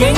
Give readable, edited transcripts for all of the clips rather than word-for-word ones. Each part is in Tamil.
Hey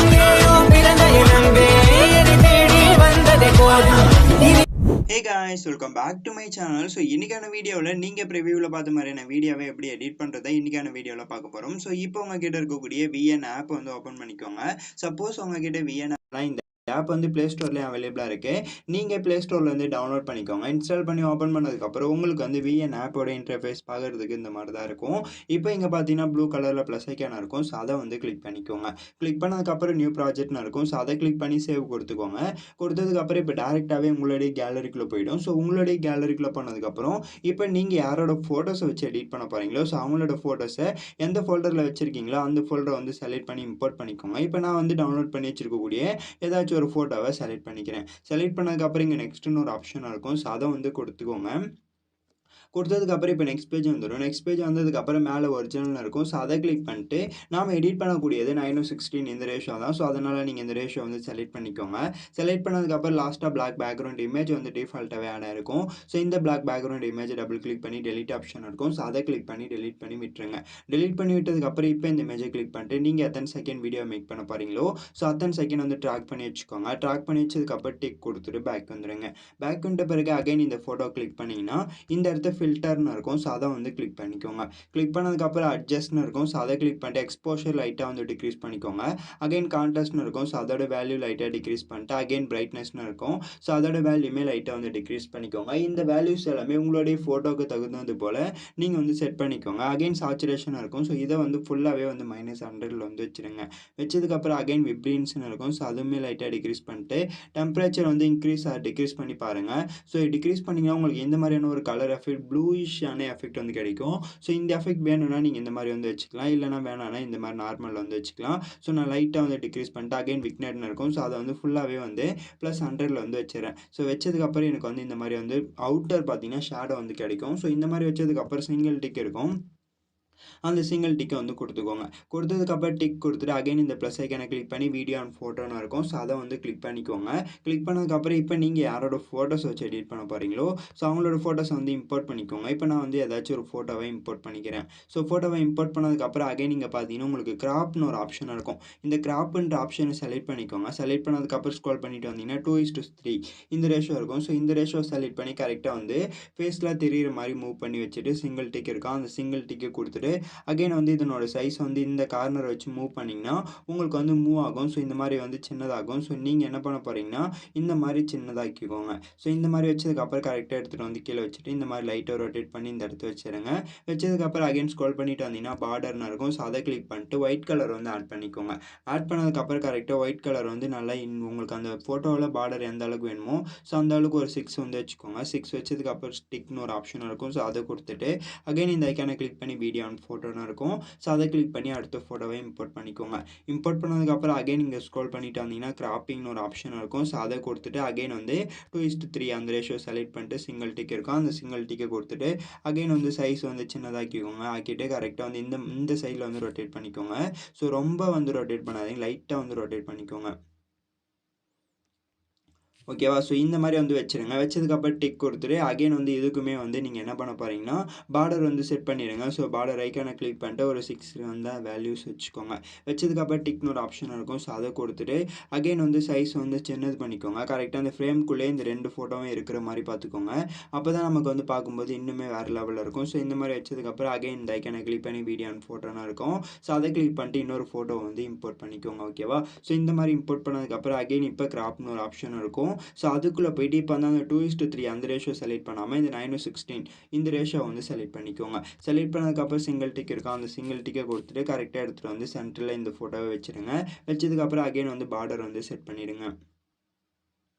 guys, welcome back to my channel. So இன்னைக்கான வீடியோவில் நீங்கள் ப்ரிவியூவில் பார்த்த மாதிரியான வீடியோவை எப்படி எடிட் பண்ணுறதை இன்னைக்கான வீடியோவில் பார்க்க போகிறோம். ஸோ இப்போ உங்ககிட்ட இருக்கக்கூடிய VN ஆப் வந்து ஓப்பன் பண்ணிக்கோங்க. சப்போஸ் உங்ககிட்ட VN ஆப்லாம் இந்த ஆப் வந்து ப்ளே ஸ்டோர்லேயே அவைலபிளாக இருக்குது. நீங்கள் ப்ளே ஸ்டோர்லேருந்து டவுன்லோட் பண்ணிக்கோங்க. இன்ஸ்டால் பண்ணி ஓப்பன் பண்ணதுக்கப்புறம் உங்களுக்கு வந்து VN ஆப்போட இன்டர்ஃபேஸ் பார்க்குறதுக்கு இந்த மாதிரி தான் இருக்கும். இப்போ இங்கே பார்த்தீங்கன்னா ப்ளூ கலரில் ப்ளஸ் ஐக்கான இருக்கும். ஸோ அதை வந்து கிளிக் பண்ணிக்கோங்க. கிளிக் பண்ணதுக்கப்புறம் நியூ ப்ராஜெக்ட்னு இருக்கும். ஸோ அதை கிளிக் பண்ணி சேவ் கொடுத்துக்கோங்க. கொடுத்ததுக்கப்புறம் இப்போ டேரெக்டாகவே உங்களுடைய கேலரிக்குள்ளே போயிடும். ஸோ உங்களுடைய கேலரிக்குள்ளே போனதுக்கப்புறம் இப்போ நீங்கள் யாரோட ஃபோட்டோஸை வச்சு எடிட் பண்ண போகிறீங்களோ ஸோ அவங்களோட ஃபோட்டோஸை எந்த ஃபோல்டரில் வச்சுருக்கீங்களோ அந்த ஃபோல்டரை வந்து செலக்ட் பண்ணி இம்போர்ட் பண்ணிக்கோங்க. இப்போ நான் வந்து டவுன்லோட் பண்ணி வச்சுருக்கக்கூடிய ஏதாச்சும் ஒரு ஃபோட்டோவை செலக்ட் பண்ணிக்கிறேன். செலக்ட் பண்ணதுக்கப்புறம் இங்கே நெக்ஸ்ட்டுன்னு ஒரு ஆப்ஷன் இருக்கும். ஸோ அதை வந்து கொடுத்துக்கோங்க. கொடுத்ததுக்கப்புறம் இப்போ நெக்ஸ்ட் பேஜ் வந்துடும். நெக்ஸ்ட் பேஜ் வந்ததுக்கப்புறம் மேலே ஒரிஜினல் இருக்கும். ஸோ அதை கிளிக் பண்ணிட்டு நாம் எடிட் பண்ணக்கூடியது 9:16 இந்த ரேஷோ தான். ஸோ அதனால் நீங்கள் இந்த ரேஷோ வந்து செலக்ட் பண்ணிக்கோங்க. செலக்ட் பண்ணதுக்கப்புறம் லாஸ்ட்டாக பிளாக் பேக்ரவுண்ட் இமேஜ் வந்து டிஃபால்ட்டாகவே ஆட் ஆகிருக்கும். ஸோ இந்த black background image double click பண்ணி டெலிட் ஆப்ஷன் இருக்கும். ஸோ அதை கிளிக் பண்ணி டெலிட் பண்ணி விட்டுருங்க. டெலிட் பண்ணி விட்டதுக்கப்புறம் இப்போ இந்த இமேஜை கிளிக் பண்ணிட்டு நீங்கள் எத்தனை செகண்ட் வீடியோ மேக் பண்ண போகிறீங்களோ ஸோ அத்தனை செகண்ட் வந்து ட்ராக் பண்ணி வச்சுக்கோங்க. ட்ராக் பண்ணி வச்சதுக்கப்புறம் டிக் கொடுத்துட்டு பேக் வந்துடுங்க. பேக் வந்துட்ட பிறகு அகைன் இந்த ஃபோட்டோ கிளிக் பண்ணிங்கன்னா இந்த இடத்த ஃபில்டர்னு இருக்கும். ஸோ அதை வந்து கிளிக் பண்ணிக்கோங்க. கிளிக் பண்ணதுக்கப்புறம் அட்ஜஸ்ட்னு இருக்கும். ஸோ அதை கிளிக் பண்ணிட்டு எக்ஸ்போஷர் லைட்டாக வந்து டிக்ரீஸ் பண்ணிக்கோங்க. அகைன் கான்ட்ராஸ்ட்னு இருக்கும். ஸோ அதோட வேல்யூ லைட்டாக டிக்ரீஸ் பண்ணிட்டு அகைன் பிரைட்னஸ்னு இருக்கும். ஸோ அதோட வேல்யூமே லைட்டாக வந்து டிக்ரீஸ் பண்ணிக்கோங்க. இந்த வேல்யூஸ் எல்லாமே உங்களுடைய ஃபோட்டோக்கு தகுந்தது போல் நீங்கள் வந்து செட் பண்ணிக்கோங்க. அகைன் சாச்சுரேஷன் இருக்கும். ஸோ இதை வந்து ஃபுல்லாகவே வந்து -100 வந்து வச்சுருங்க. வச்சதுக்கப்புறம் அகைன் விப்ரீன்ஸ்னு இருக்கும். ஸோ அதுவுமே லைட்டாக டிக்ரீஸ் பண்ணிட்டு டெம்பரேச்சர் வந்து இன்க்ரீஸ் டிக்ரீஸ் பண்ணி பாருங்கள். ஸோ டிக்ரீஸ் பண்ணிங்கன்னா உங்களுக்கு எந்த மாதிரியான ஒரு கலர் எஃபெக்ட் ப்ளூயிஷான எஃபெக்ட் வந்து கிடைக்கும். ஸோ இந்த எஃபெக்ட் வேணும்னா நீங்கள் இந்த மாதிரி வந்து வச்சுக்கலாம். இல்லைனா வேணாம்னா இந்த மாதிரி நார்மல் வந்து வச்சுக்கலாம். ஸோ நான் லைட்டாக வந்து டிக்ரீஸ் பண்ணிட்டு அகைன் விக்னட்னு இருக்கும். ஸோ அதை வந்து ஃபுல்லாகவே வந்து +100 வந்து வச்சுறேன். ஸோ வச்சதுக்கப்புறம் எனக்கு வந்து இந்த மாதிரி வந்து அவுட்டர் பார்த்தீங்கன்னா ஷேடோ வந்து கிடைக்கும். ஸோ இந்த மாதிரி வச்சதுக்கப்புறம் சிங்கிள் டிக் இருக்கும். அந்த சிங்கிள் டிக்கை வந்து கொடுத்துக்கோங்க. கொடுத்ததுக்கப்புறம் டிக் கொடுத்துட்டு அகைன் இந்த ப்ளஸ் ஐக்கானை கிளிக் பண்ணி வீடியோ அண்ட் ஃபோட்டோன்னு இருக்கும். ஸோ அதை வந்து கிளிக் பண்ணிக்கோங்க. கிளிக் பண்ணதுக்கப்புறம் இப்போ நீங்கள் யாரோட ஃபோட்டோஸ் வச்சு எடிட் பண்ண போகிறீங்களோ ஸோ அவங்களோட ஃபோட்டோஸை வந்து இம்போர்ட் பண்ணிக்கோங்க. இப்போ நான் வந்து ஏதாச்சும் ஒரு ஃபோட்டோவை இம்போர்ட் பண்ணிக்கிறேன். ஸோ ஃபோட்டோவை இம்போர்ட் பண்ணதுக்கப்புறம் அகைன் நீங்கள் பார்த்தீங்கன்னா உங்களுக்கு கிராப்னு ஒரு ஆப்ஷன் இருக்கும். இந்த கிராப்ன்ற ஆப்ஷனை செலக்ட் பண்ணிக்கோங்க. செலக்ட் பண்ணதுக்கப்புறம் ஸ்க்ரோல் பண்ணிட்டு வந்தீங்கன்னா 2:3 இந்த ரேஷோ இருக்கும். ஸோ இந்த ரேஷோ செலக்ட் பண்ணி கரெக்டாக வந்து ஃபேஸில் தெரியிற மாதிரி மூவ் பண்ணி வச்சுட்டு சிங்கிள் டிக் இருக்கும். அந்த சிங்கிள் டிக்கை கொடுத்துட்டு அகைன் வந்து இதனோட சைஸ் வந்து இந்த கார்னர் வச்சு மூவ் பண்ணிங்கன்னா உங்களுக்கு வந்து மூவ் ஆகும். ஸோ இந்த மாதிரி வந்து சின்னதாகும். ஸோ நீங்கள் என்ன பண்ண போகிறீங்கன்னா இந்த மாதிரி சின்னதாக்கிக்கோங்க. ஸோ இந்த மாதிரி வச்சதுக்கப்புறம் கரெக்டாக எடுத்துகிட்டு வந்து கீழே வச்சுட்டு இந்த மாதிரி லைட்டாக ரொட்டேட் பண்ணி இந்த இடத்த வச்சுருங்க. வச்சதுக்கப்புறம் அகைன் ஸ்க்ரோல் பண்ணிட்டு வந்தீங்கன்னா பார்டர்னு இருக்கும். ஸோ அதை கிளிக் பண்ணிட்டு ஒயிட் கலர் வந்து ஆட் பண்ணிக்கோங்க. ஆட் பண்ணதுக்கப்புறம் கரெக்டாக ஒயிட் கலர் வந்து நல்லா உங்களுக்கு அந்த ஃபோட்டோவில் பார்டர் எந்த அளவுக்கு வேணுமோ ஸோ அந்த அளவுக்கு ஒரு 6 வந்து வச்சுக்கோங்க. 6 வச்சதுக்கப்புறம் ஸ்டிக்னு ஒரு ஆப்ஷன் இருக்கும். ஸோ அதை கொடுத்துட்டு அகைன் இந்த ஐக்கானை கிளிக் பண்ணி வீடியோ அண்ட் ஃபோட்டோன்னு இருக்கும். ஸோ அதை கிளிக் பண்ணி அடுத்த ஃபோட்டோவை இம்போர்ட் பண்ணிக்கோங்க. இம்போர்ட் பண்ணதுக்கப்புறம் அகைன் இங்கே ஸ்க்ரோல் பண்ணிட்டு வந்தீங்கன்னா கிராப்பிங்னு ஒரு ஆப்ஷன் இருக்கும். ஸோ அதை கொடுத்துட்டு அகைன் வந்து 2:3 அந்த ரேஷியோ செலக்ட் பண்ணிட்டு சிங்கிள் டிக் இருக்கும். அந்த சிங்கிள் டிக்கை கொடுத்துட்டு அகைன் வந்து சைஸ் வந்து சின்னதாக்கிக்கோங்க. ஆக்கிட்டு கரெக்டாக வந்து இந்த சைடில் வந்து ரொட்டேட் பண்ணிக்கோங்க. ஸோ ரொம்ப வந்து ரொட்டேட் பண்ணாதீங்க, லைட்டாக வந்து ரொட்டேட் பண்ணிக்கோங்க. ஓகேவா? ஸோ இந்த மாதிரி வந்து வச்சுருங்க. வச்சதுக்கப்புறம் டிக் கொடுத்துட்டு அகைன் வந்து இதுக்குமே வந்து நீங்கள் என்ன பண்ண போகிறீங்கன்னா பார்டர் வந்து செட் பண்ணிடுங்க. ஸோ பார்டர் ஐக்கானை கிளிக் பண்ணிட்டு ஒரு 6 வந்து வேல்யூஸ் வச்சுக்கோங்க. வச்சதுக்கப்புறம் டிக்னு ஒரு ஆப்ஷன் இருக்கும். ஸோ அதை கொடுத்துட்டு அகைன் வந்து சைஸ் வந்து சின்னது பண்ணிக்கோங்க. கரெக்டாக அந்த ஃப்ரேம்குள்ளே இந்த 2 ஃபோட்டோவும் இருக்கிற மாதிரி பார்த்துக்கோங்க. அப்போ தான் நமக்கு வந்து பார்க்கும்போது இன்னுமே வேறு லெவலில் இருக்கும். ஸோ இந்த மாதிரி வச்சதுக்கப்புறம் அகைன் இந்த ஐக்கானை கிளிக் பண்ணி வீடியோ அண்ட் ஃபோட்டோன்னு இருக்கும். ஸோ அதை கிளிக் பண்ணிட்டு இன்னொரு ஃபோட்டோ வந்து இம்போர்ட் பண்ணிக்கோங்க. ஓகேவா? ஸோ இந்த மாதிரி இம்போர்ட் பண்ணதுக்கப்புறம் அகைன் இப்போ கிராப்னு ஒரு ஆப்ஷன் இருக்கும். ஸோ அதுக்குள்ளே போய்ட்டு இப்போ வந்து அந்த 2:3 அந்த ரேஷியோ செலக்ட் பண்ணாமல் இந்த 9:16 இந்த ரேஷியோ வந்து செலக்ட் பண்ணிக்கோங்க. செலக்ட் பண்ணதுக்கப்புறம் சிங்கிள் டிக் இருக்கும். அந்த சிங்கிள் டிக்கை கொடுத்துட்டு கரெக்டாக எடுத்துகிட்டு வந்து சென்டரில் இந்த ஃபோட்டோவை வச்சுருங்க. வச்சதுக்கப்புறம் அகைன் வந்து பார்டர் வந்து செட் பண்ணிவிடுங்க.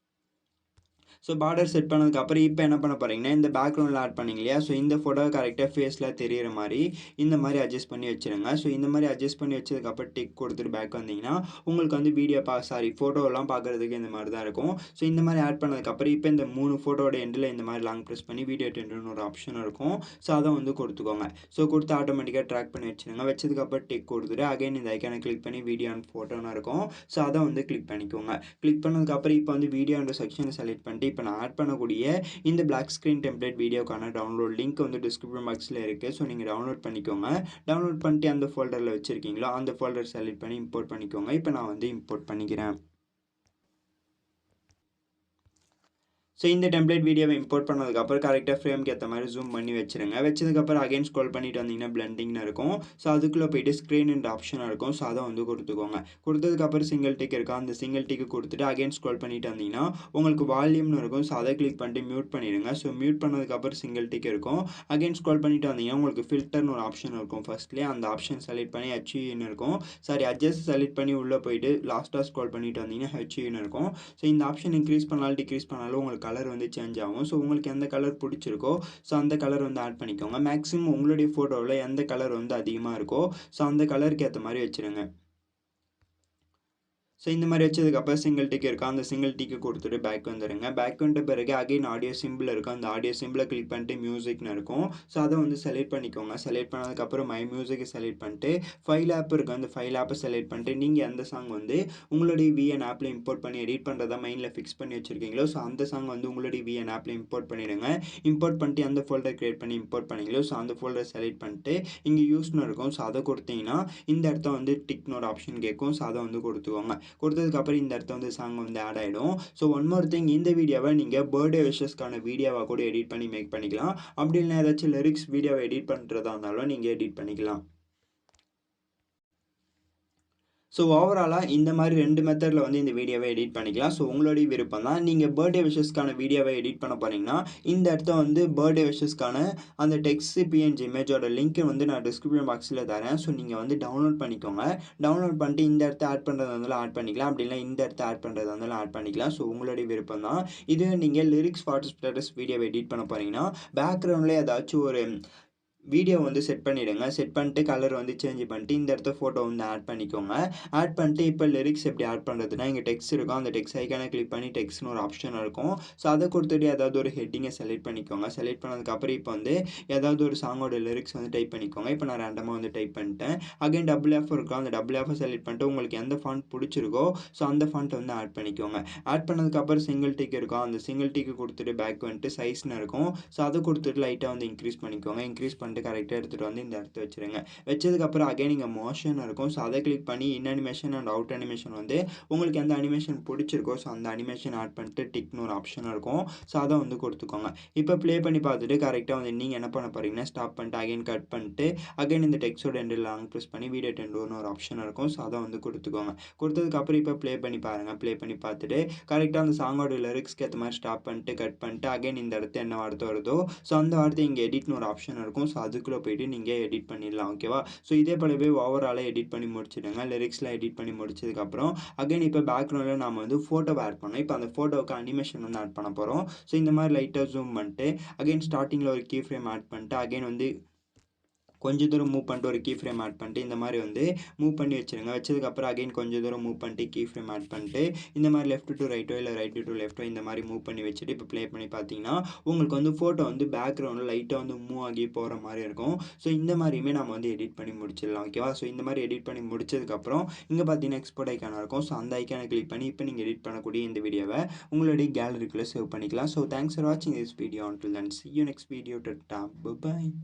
ஸோ பார்டர் செட் பண்ணதுக்கப்புறம் இப்போ என்ன பண்ண போகிறீங்கன்னா இந்த பேக்ரவுண்டில் ஆட் பண்ணிங்க இல்லையா? ஸோ இந்த ஃபோட்டோவை கரெக்டாக ஃபேஸில் தெரியிற மாதிரி இந்த மாதிரி அட்ஜஸ்ட் பண்ணி வச்சுருங்க. ஸோ இந்த மாதிரி அட்ஜஸ்ட் பண்ணி வச்சதுக்கப்புறம் டிக் கொடுத்துட்டு பேக் வந்தீங்கன்னா உங்களுக்கு வந்து வீடியோ ஃபோட்டோவெல்லாம் பார்க்குறதுக்கு இந்த மாதிரி தான் இருக்கும். ஸோ இந்த மாதிரி ஆட் பண்ணதுக்கப்புறம் இப்போ இந்த 3 ஃபோட்டோட எண்டில் இந்த மாதிரி லாங் ப்ரெஸ் பண்ணி வீடியோ டென்ட்னு ஒரு ஆப்ஷன் இருக்கும். ஸோ அதை வந்து கொடுத்துக்கோங்க. ஸோ கொடுத்து ஆட்டோமேட்டிக்காக ட்ராக் பண்ணி வச்சுருங்க. வச்சதுக்கப்புறம் டிக் கொடுத்துட்டு அகைன் இந்த ஐக்கானை கிளிக் பண்ணி வீடியோ அண்ட் ஃபோட்டோன்னு இருக்கும். ஸோ அதை வந்து கிளிக் பண்ணிக்கோங்க. கிளிக் பண்ணதுக்கப்புறம் இப்போ வந்து வீடியோ அண்ட் செக்ஷனை செலக்ட் பண்ணிட்டு இப்போ நான் ஆட் பண்ணக்கூடிய இந்த பிளாக் ஸ்க்ரீன் டெம்ப்ளேட் வீடியோக்கான டவுன்லோட் லிங்க் வந்து டிஸ்கிரிப்ஷன் பாக்ஸில் இருக்குது. ஸோ நீங்கள் டவுன்லோட் பண்ணிக்கோங்க. டவுன்லோட் பண்ணிட்டு அந்த ஃபோல்டரில் வச்சுருக்கீங்களோ அந்த ஃபோல்டர் செலக்ட் பண்ணி இம்போர்ட் பண்ணிக்கோங்க. இப்போ நான் வந்து இம்போர்ட் பண்ணிக்கிறேன். ஸோ இந்த டெம்ப்ளேட் வீடியோவை இம்போர்ட் பண்ணதுக்கப்புறம் கரெக்டாக ஃப்ரேம்க்கு ஏற்ற மாதிரி ஜூம் பண்ணி வச்சுருங்க. வச்சதுக்கப்புறம் அகைன் ஸ்க்ரோல் பண்ணிட்டு வந்தீங்கன்னா பிளெண்டிங்னு இருக்கும். ஸோ அதுக்குள்ளே போயிட்டு ஸ்க்ரீன் அண்ட் ஆப்ஷனாக இருக்கும். ஸோ அதை வந்து கொடுத்துக்கோங்க. கொடுத்ததுக்கப்புறம் சிங்கிள் டிக் இருக்கும். அந்த சிங்கிள் டிக்கு கொடுத்துட்டு அகைன் ஸ்க்ரோல் பண்ணிட்டு வந்தீங்கன்னா உங்களுக்கு வால்யூம்னு இருக்கும். ஸோ அதை கிளிக் பண்ணிட்டு மியூட் பண்ணிடுங்க. ஸோ மியூட் பண்ணதுக்கப்புறம் சிங்கிள் டிக் இருக்கும். அகைன் ஸ்க்ரோல் பண்ணிட்டு வந்தீங்கன்னா உங்களுக்கு ஃபில்டர்னு ஒரு ஆப்ஷன் இருக்கும். ஃபர்ஸ்ட்லேயே அந்த ஆப்ஷன் செலக்ட் பண்ணி ஹெச்யூன்னு இருக்கும். சாரி அட்ஜஸ்ட் செலக்ட் பண்ணி உள்ளே போயிட்டு லாஸ்ட்டாக ஸ்க்ரோல் பண்ணிட்டு வந்தீங்கன்னா ஹெச்யூன்னு இருக்கும். ஸோ இந்த ஆப்ஷன் இன்க்ரீஸ் பண்ணாலும் டிக்ரீஸ் பண்ணாலும் உங்களுக்கு கலர் வந்து சேஞ்ச் ஆகும். ஸோ உங்களுக்கு எந்த கலர் பிடிச்சிருக்கோ ஸோ அந்த கலர் வந்து ஆட் பண்ணிக்கோங்க. மேக்ஸிமம் உங்களுடைய ஃபோட்டோவில் எந்த கலர் வந்து அதிகமாக இருக்கோ ஸோ அந்த கலருக்கு ஏற்ற மாதிரி வச்சுருங்க. ஸோ இந்த மாதிரி வச்சதுக்கப்புறம் சிங்கிள் டிக் இருக்கும். அந்த சிங்கிள் டிக்கு கொடுத்துட்டு பேக் வந்துடுங்க. பேக் வந்த பிறகு அகைன் ஆடியோ சிம்பிள் இருக்கும். அந்த ஆடியோ சிம்பிளை கிளிக் பண்ணிட்டு மியூசிக்னு இருக்கும். ஸோ அதை வந்து செலக்ட் பண்ணிக்கோங்க. செலக்ட் பண்ணதுக்கப்புறம் மை மியூசிக்கை செலக்ட் பண்ணிட்டு ஃபைல் ஆப் இருக்குது. அந்த ஃபைல் ஆப்பை செலக்ட் பண்ணிட்டு நீங்கள் எந்த சாங் வந்து உங்களுடைய விஎன் ஆப்பில் இம்போர்ட் பண்ணி எடிட் பண்ணுறதா மைண்டில் ஃபிக்ஸ் பண்ணி வச்சுருக்கீங்களோ ஸோ அந்த சாங் வந்து உங்களுடைய விஎன் ஆப்பில் இம்போர்ட் பண்ணிவிடுங்க. இம்போர்ட் பண்ணிட்டு அந்த ஃபோல்டர் க்ரியேட் பண்ணி இம்போர்ட் பண்ணிங்களோ ஸோ அந்த ஃபோல்டர் செலக்ட் பண்ணிட்டு இங்கே யூஸ்னு இருக்கும். ஸோ அதை கொடுத்தீங்கன்னா இந்த இடத்த வந்து டிக்னு ஒரு ஆப்ஷன் கேட்கும். ஸோ அதை வந்து கொடுத்துக்கோங்க. கொடுத்ததுக்கப்புறம் இந்த இடத்த வந்து சாங் வந்து ஆட் ஆகிடும். ஸோ ஒன் மோர் திங், இந்த வீடியோவை நீங்கள் பர்த்டே விஷஸ்க்கான வீடியோவாக கூட எடிட் பண்ணி மேக் பண்ணிக்கலாம். அப்படி இல்லைனா ஏதாச்சும் லிரிக்ஸ் வீடியோவை எடிட் பண்ணுறதா இருந்தாலும் நீங்கள் எடிட் பண்ணிக்கலாம். ஸோ ஓவராலாக இந்த மாதிரி 2 மெத்தடில் வந்து இந்த வீடியோவை எடிட் பண்ணிக்கலாம். ஸோ உங்களுடைய விருப்பம் தான். நீங்கள் பர்த்டே விஷஸ்க்கான வீடியோவை எடிட் பண்ண போகிறீங்கன்னா இந்த இடத்த வந்து பர்த்டே விஷஸ்க்கான அந்த டெக்ஸ்ட் பிஎன்ஜி இமேஜோட லிங்க்கை வந்து நான் டிஸ்கிரிப்ஷன் பாக்ஸில் தரேன். ஸோ நீங்கள் வந்து டவுன்லோட் பண்ணிக்கோங்க. டவுன்லோட் பண்ணிட்டு இந்த இடத்த ஆட் பண்ணுறதா இருந்தாலும் ஆட் பண்ணிக்கலாம். அப்படி இல்லை இந்த இடத்த ஆட் பண்ணுறதா இருந்தாலும் ஆட் பண்ணிக்கலாம். ஸோ உங்களுடைய விருப்பம் தான். இது நீங்கள் லிரிக்ஸ் ஃபார் ஸ்டேட்டஸ் வீடியோவை எடிட் பண்ண போகிறீங்கன்னா பேக்ரவுண்டில் ஏதாச்சும் ஒரு வீடியோ வந்து செட் பண்ணிவிடுங்க. செட் பண்ணிட்டு கலர் வந்து சேஞ்ச் பண்ணிட்டு இந்த இடத்த ஃபோட்டோ வந்து ஆட் பண்ணிக்கோங்க. ஆட் பண்ணிட்டு இப்போ லிரிக்ஸ் எப்படி ஆட் பண்ணுறதுனா இங்கே டெக்ஸ்ட் இருக்கும். அந்த டெக்ஸ்ட் ஐக்கானை கிளிக் பண்ணி டெக்ஸ்ட்னு ஒரு ஆப்ஷன் இருக்கும். ஸோ அதை கொடுத்துட்டு ஏதாவது ஒரு ஹெட்டிங்கை செலக்ட் பண்ணிக்கோங்க. செலக்ட் பண்ணதுக்கப்புறம் இப்போ வந்து ஏதாவது ஒரு சாங்கோட லிரிக்ஸ் வந்து டைப் பண்ணிக்கோங்க. இப்போ நான் ரேண்டமாக வந்து டைப் பண்ணிட்டேன். அகைன் டபுள் எஃப் இருக்கும். அந்த டபுள் எஃப் செலக்ட் பண்ணிட்டு உங்களுக்கு எந்த ஃபாண்ட் பிடிச்சிருக்கோ ஸோ அந்த ஃபாண்ட் வந்து ஆட் பண்ணிக்கோங்க. ஆட் பண்ணதுக்கப்புறம் சிங்கிள் டிக் இருக்கும். அந்த சிங்கிள் டிக்கு கொடுத்துட்டு பேக் வந்துட்டு சைஸ்னு இருக்கும். ஸோ அதை கொடுத்துட்டு லைட்டாக வந்து இன்க்ரீஸ் பண்ணிக்கோங்க. இன்க்ரீஸ் பண்ணிட்டு கரெக்டாக எடுத்துகிட்டு வந்து இந்த இடத்த வச்சுருங்க. வச்சதுக்கப்புறம் அகைன் இங்கே மோஷன் இருக்கும். ஸோ அதை கிளிக் பண்ணி இன் அனிமேஷன் அண்ட் அவுட் அனிமேஷன் வந்து உங்களுக்கு எந்த அனிமேஷன் பிடிச்சிருக்கோ ஸோ அந்த அனிமேஷன் ஆட் பண்ணிட்டு டிக்னு ஒரு ஆப்ஷன் இருக்கும். ஸோ அதை வந்து கொடுத்துக்கோங்க. இப்போ ப்ளே பண்ணி பார்த்துட்டு கரெக்டாக வந்து நீங்கள் என்ன பண்ண போகிறீங்கன்னா ஸ்டாப் பண்ணிட்டு அகைன் கட் பண்ணிட்டு அகைன் இந்த டெக்ஸ்டோட எண்டில் லாங் ப்ரெஸ் பண்ணி வீடியோ டெண்டோன்னு ஒரு ஆப்ஷன் இருக்கும். ஸோ அதை வந்து கொடுத்துக்கோங்க. கொடுத்ததுக்கப்புறம் இப்போ ப்ளே பண்ணி பாருங்கள். ப்ளே பண்ணி பார்த்துட்டு கரெக்டாக அந்த சாங்கோட லிரிக்ஸ்க்கு ஏற்ற மாதிரி ஸ்டாப் பண்ணிட்டு கட் பண்ணிட்டு அகைன் இந்த இடத்த என்ன வார்த்தை வருதோ ஸோ அந்த வார்த்தை இங்கே எடிட்னு ஒரு ஆப்ஷன் இருக்கும். ஸோ அதுக்குள்ளே போயிட்டு நீங்கள் எடிட் பண்ணிடலாம். ஓகேவா? ஸோ இதே போலவே ஓவராலாக எடிட் பண்ணி முடிச்சிடுங்க. லிரிக்ஸ்லாம் எடிட் பண்ணி முடிச்சதுக்கப்புறம் அகைன் இப்போ பேக்ரவுண்டில் நாம் வந்து ஃபோட்டோவை ஆட் பண்ணோம். இப்போ அந்த ஃபோட்டோவுக்கு அனிமேஷன் வந்து ஆட் பண்ண போகிறோம். ஸோ இந்த மாதிரி லைட்டாக ஜூம் பண்ணிட்டு அகைன் ஸ்டார்டிங்கில் ஒரு கீ ஃப்ரேம் ஆட் பண்ணிட்டு அகைன் வந்து கொஞ்சம் தூரம் மூவ் பண்ணிட்டு ஒரு கீ ஃப்ரேம் ஆட் பண்ணிட்டு இந்த மாதிரி வந்து மூவ் பண்ணி வச்சுருங்க. வச்சதுக்கப்புறம் அகைன் கொஞ்சம் தூரம் மூவ் பண்ணிட்டு கீ ஃப்ரேம் ஆட் பண்ணிட்டு இந்த மாதிரி லெஃப்ட் டு ரைட்டோ இல்லை ரைட்டு டு லெஃப்ட்டோ இந்த மாதிரி மூவ் பண்ணி வச்சுட்டு இப்போ ப்ளே பண்ணி பார்த்தீங்கன்னா உங்களுக்கு வந்து ஃபோட்டோ வந்து பேக்ரவுண்டில் லைட்டாக வந்து மூவ் ஆகி போகிற மாதிரி இருக்கும். ஸோ இந்த மாதிரியுமே நம்ம வந்து எடிட் பண்ணி முடிச்சிடலாம். ஓகேவா? ஸோ இந்த மாதிரி எடிட் பண்ணி முடிச்சதுக்கப்புறம் இங்கே பார்த்தீங்கன்னா எக்ஸ்போர்ட் ஐக்கான இருக்கும். ஸோ அந்த ஐக்கானை கிளிக் பண்ணி இப்போ நீங்கள் எடிட் பண்ணக்கூடிய இந்த வீடியோவை உங்களுடைய கேலரிக்குள்ளே சேவ் பண்ணிக்கலாம். ஸோ தேங்க்ஸ் ஃபார் வாட்சிங் this video. until then see you next video. Bye bye.